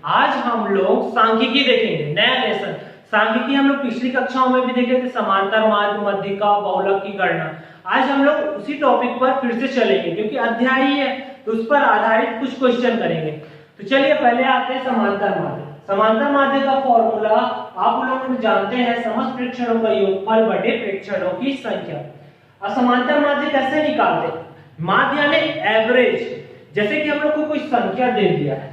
आज हम लोग सांख्यिकी देखेंगे, नया लेसन। सांख्यिकी हम लोग पिछली कक्षाओं में भी देखे थे, समांतर माध्य, मध्यिका, बहुलक की गणना। आज हम लोग उसी टॉपिक पर फिर से चलेंगे क्योंकि अध्याय ही है तो उस पर आधारित कुछ क्वेश्चन करेंगे। तो चलिए पहले आते हैं समांतर माध्य। समांतर माध्य का फॉर्मूला आप लोग जानते हैं, समस्त प्रेक्षणों का योगफल बटे प्रेक्षणों की संख्या। अब समांतर माध्य कैसे निकालते हैं? माध्य यानी एवरेज। जैसे कि हम लोग को कोई संख्या दे दिया है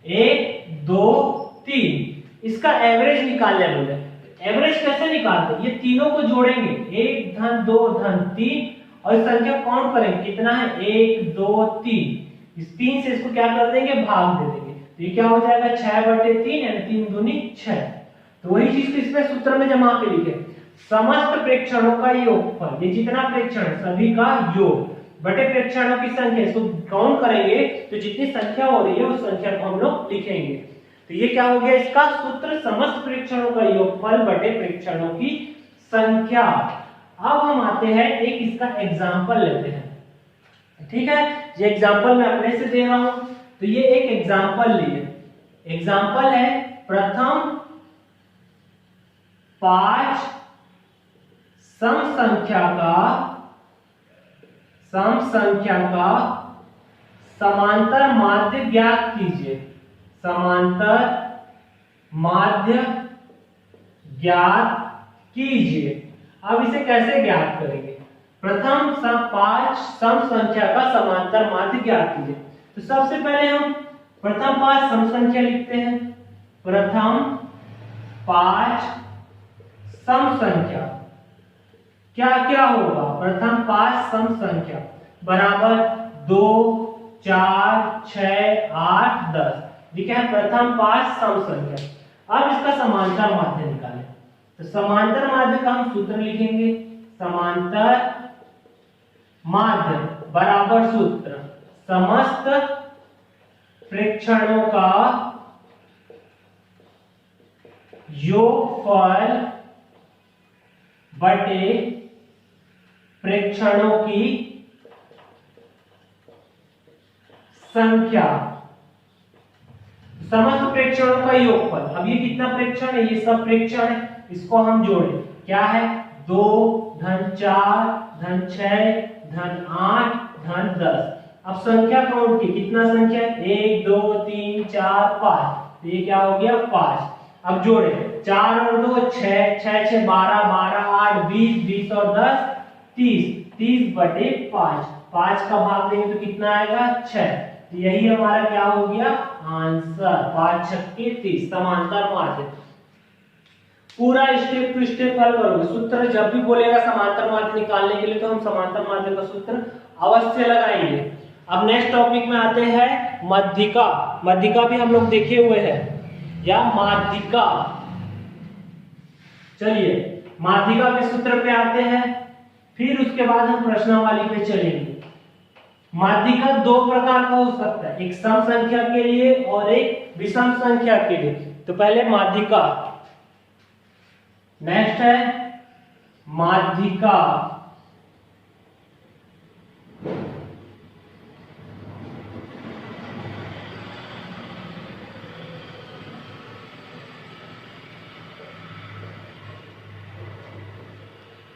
1 2 3, इसका एवरेज निकालने बोले। एवरेज कैसे निकालते हैं? ये तीनों को जोड़ेंगे, 1 धन 2 धन 3 और संख्या काउंट करेंगे कितना है 1 2 3। इस 3 से इसको क्या कर देंगे, भाग दे देंगे। तो ये क्या हो जाएगा 6/3 यानी 3 दूनी 6। तो वही चीज को इसमें सूत्र में जमा के लिखे, समस्त प्रेक्षणों का योगफल, ये जितना प्रेक्षण है सभी का योग बटे प्रेक्षणों की संख्या। इसको काउंट करेंगे तो जितनी संख्या हो रही है उस संख्या को हम लोग लिखेंगे। तो ये क्या हो गया इसका सूत्र, समस्त प्रेक्षणों का योगफल बटे प्रेक्षणों की संख्या। अब हम आते हैं एक इसका एग्जांपल लेते हैं, ठीक है। ये एग्जांपल मैं अपने से दे रहा हूं, तो ये एक एग्जांपल लिए। एग्जांपल है प्रथम 5 सम संख्या का समांतर माध्य ज्ञात कीजिए। समांतर माध्य ज्ञात कीजिए। अब इसे कैसे ज्ञात करेंगे? प्रथम 5 सम संख्या का समांतर माध्य ज्ञात कीजिए। तो सबसे पहले हम प्रथम 5 सम संख्या लिखते हैं। प्रथम 5 सम संख्या क्या क्या होगा? प्रथम 5 सम संख्या बराबर 2 4 6 8 10। ये क्या है? प्रथम 5 सम संख्या। अब इसका समांतर माध्य निकालें। तो समांतर माध्य का हम सूत्र लिखेंगे, समांतर माध्य बराबर सूत्र समस्त प्रेक्षणों का योगफल बटे प्रेक्षणों की संख्या। समस्त प्रेक्षणों का योगफल, अब ये कितना प्रेक्षण है? ये सब प्रेक्षण है, इसको हम जोड़े क्या है 2 धन 4 धन 6 धन 8 धन 10। अब संख्या काउंट की, कितना संख्या है 1 2 3 4 5। ये क्या हो गया 5। अब जोड़े 4 और 2 6 6 6 12 12 8 20 20 और 10 30 30/5। 5 का भाग देंगे तो कितना आएगा 6। तो यही हमारा क्या हो गया आंसर, 5 छक्के 30। समांतर माध्य पूरा स्टेप टू स्टेप हल करोगे। सूत्र जब भी बोलेगा समांतर माध्य निकालने के लिए तो हम समांतर माध्य का सूत्र अवश्य लगाएंगे। अब नेक्स्ट टॉपिक में आते हैं मध्यिका। मध्यिका भी हम लोग देखे हुए हैं, या माध्यिका। चलिए माध्यिका के सूत्र पे आते हैं, फिर उसके बाद हम प्रश्नावली पे चलेंगे। माध्यिका 2 प्रकार का हो सकता है, एक सम संख्या के लिए और एक विषम संख्या के लिए। तो पहले माध्यिका, नेक्स्ट है माध्यिका।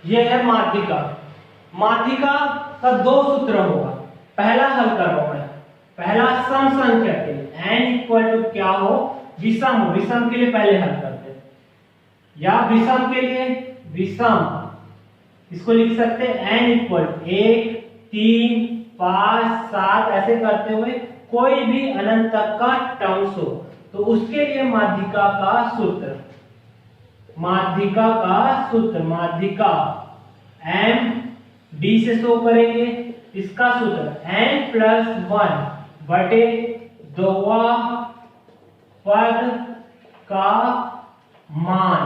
यह है माध्यिका। माध्यिका का 2 सूत्र होगा। पहला हल करो, पहला सम संख्या के लिए n क्या हो विषम हो, विषम के लिए पहले हल करते हैं, या विषम के लिए विषम, इसको लिख सकते हैं n 1 3 5 7 ऐसे करते हुए कोई भी अनंत तक का टर्म्स हो तो उसके लिए माध्यिका का सूत्र, माध्यिका का सूत्र, माध्यिका m d से शो करेंगे। इसका सूत्र n+1 बटे 2वां पद का मान।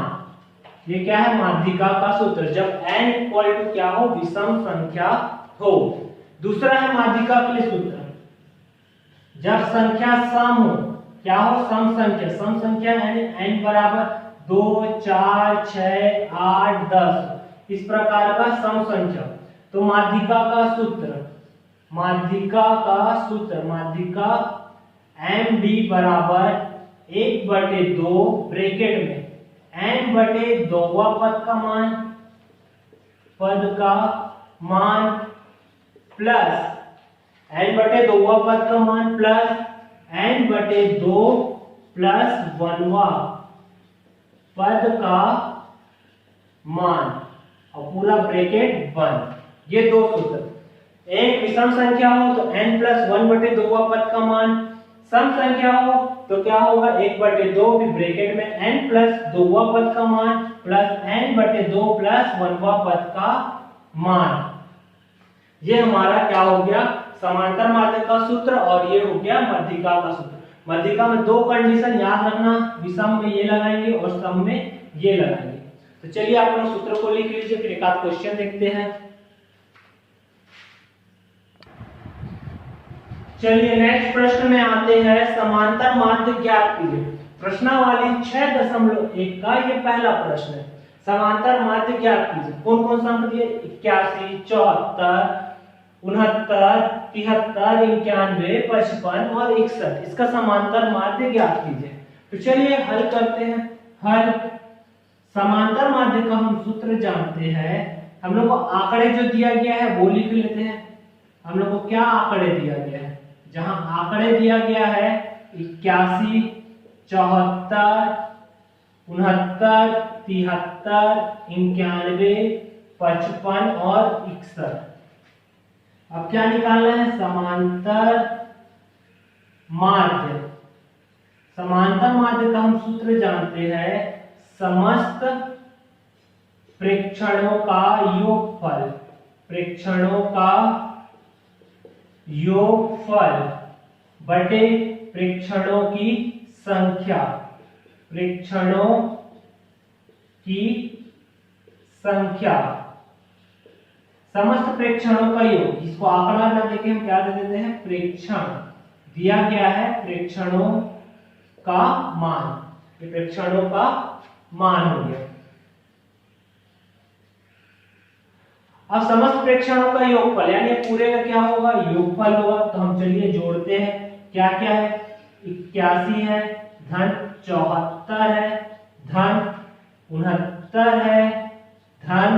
ये क्या है माध्यिका का सूत्र, जब n क्या हो विषम संख्या हो। दूसरा है माध्यिका के लिए सूत्र, जब संख्या सम हो, क्या हो सम संख्या। सम संख्या यानी n बराबर 2 4 6 8 10 इस प्रकार का सम संख्या। तो माध्यिका का सूत्र, माध्यिका का सूत्र, माध्यिका md बराबर 1/2 ब्रैकेट में n/2 पद का मान प्लस n/2 पद का मान प्लस n/2 प्लस 1वां पद का मान और पूरा ब्रैकेट बंद। ये दो सूत्र, एक विषम संख्या हो तो n+1/2 पद का मान, सम संख्या हो तो क्या होगा 1/2 भी ब्रैकेट में n+2 पद का मान प्लस n/2 प्लस 1वां पद का मान। ये हमारा क्या हो गया समांतर माध्यक का सूत्र और ये हो गया मध्यिका का सूत्र। मध्यिका में दो कंडीशन याद रखना, विषम में ये लगाएंगे और सम में ये लगाएंगे। तो चलिए आप लोग सूत्र को लिख लीजिए, फिर एक आध क्वेश्चन देखते हैं। चलिए नेक्स्ट प्रश्न में आते हैं, समांतर माध्य ज्ञात कीजिए। प्रश्नावली 6.1 का ये पहला प्रश्न है। समांतर माध्य ज्ञात कीजिए। कौन कौन सा अंक दिए 81, 74, 69, 73, 91, 55 और 61। इसका समांतर माध्य ज्ञात कीजिए। तो चलिए हल करते हैं। हल समांतर माध्य का हम सूत्र जानते हैं। हम लोग को आंकड़े जो दिया गया है वो लिख लेते हैं। हम लोग को क्या आंकड़े दिया गया है, जहां आंकड़े दिया गया है 81, 74, 69, 73, 91, 55 और 61। अब क्या निकालना है समांतर माध्य। समांतर माध्य का हम सूत्र जानते हैं समस्त प्रेक्षणों का योगफल, प्रेक्षणों का योगफल बटे प्रेक्षणों की संख्या, प्रेक्षणों की संख्या। समस्त प्रेक्षणों का योग, इसको आंकड़ा ना देके हम क्या दे देते हैं प्रेक्षण। दिया गया है प्रेक्षणों का मान, ये प्रेक्षणों का मान हो गया। अब समस्त प्रेक्षणों का योगफल यानी पूरे का क्या होगा योगफल होगा। तो हम चलिए जोड़ते हैं, क्या क्या है 81 है, धन 74 है, धन 69 है, धन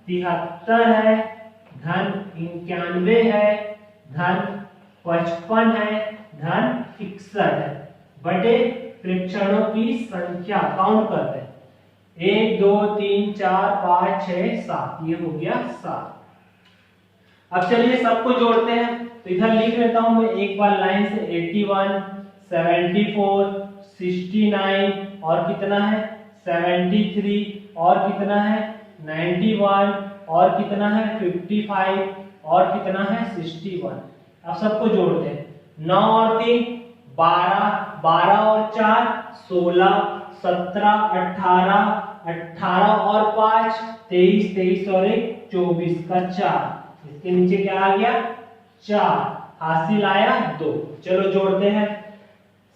73 है, धन 91 है, धन 55 है, धन 61 है बटे प्रेक्षणों की संख्या। काउंट करते हैं 1 2 3 4 5 6 7, ये हो गया 7। अब चलिए सबको जोड़ते हैं। तो इधर लिख लेता हूं मैं एक बार लाइन से 81, 74, 69 और कितना है 73 और कितना है 91 और कितना है 55 और कितना है 61। अब सबको जोड़ते हैं 9 और 3 12, 12 और 4 16, 17, 18, 18 और 5 23, 23 और 1 24 का 4। इसके नीचे क्या आ गया 4, हासिल आया 2। चलो जोड़ते हैं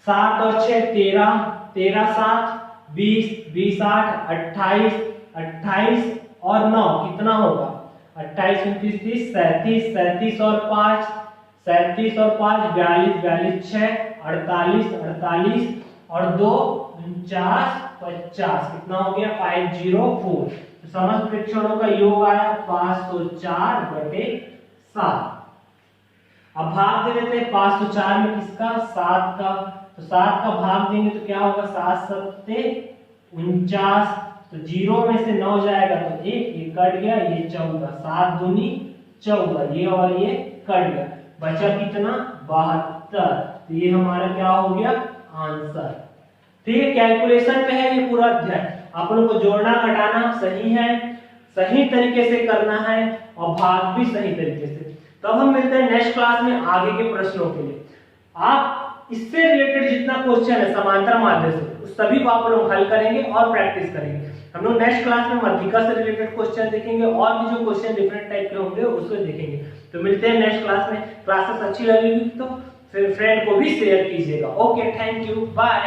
7 और 6 13, 13 7 20, 20 8 28, 28 और 9 कितना होगा 28 29 30 37, 37 और 5 37 और 5 42, 42 6 48, 48 और 2 49 50 कितना हो गया 504। तो समस्त प्रेक्षणों का योग आया 504/7। अब भाग दे देते हैं 504 में किसका 7 का। तो 7 का भाग देंगे तो क्या होगा 7 7 49। तो 0 में से 9 जाएगा तो 1 कट गया, ये 14, 7 दूनी 14, ये और ये कट गया, बचा कितना 72। तो ये हमारा क्या हो गया आंसर। ठीक है, कैलकुलेशन पे है ये पूरा अध्याय। आप लोगों को जोड़ना घटाना सही है, सही तरीके से करना है और भाग भी सही तरीके से। तो अब हम मिलते हैं नेक्स्ट क्लास में आगे के प्रश्नों के लिए। आप इससे रिलेटेड जितना क्वेश्चन है समांतर माध्य से उस सभी को आप लोग हल करेंगे और प्रैक्टिस करेंगे। हम लोग नेक्स्ट क्लास में मध्यिका से रिलेटेड क्वेश्चन देखेंगे और भी जो क्वेश्चन डिफरेंट टाइप के होंगे उसको देखेंगे। तो मिलते हैं नेक्स्ट क्लास में। क्लासेस अच्छी लगेगी तो फिर फ्रेंड को भी शेयर कीजिएगा। Okay, thank you, bye.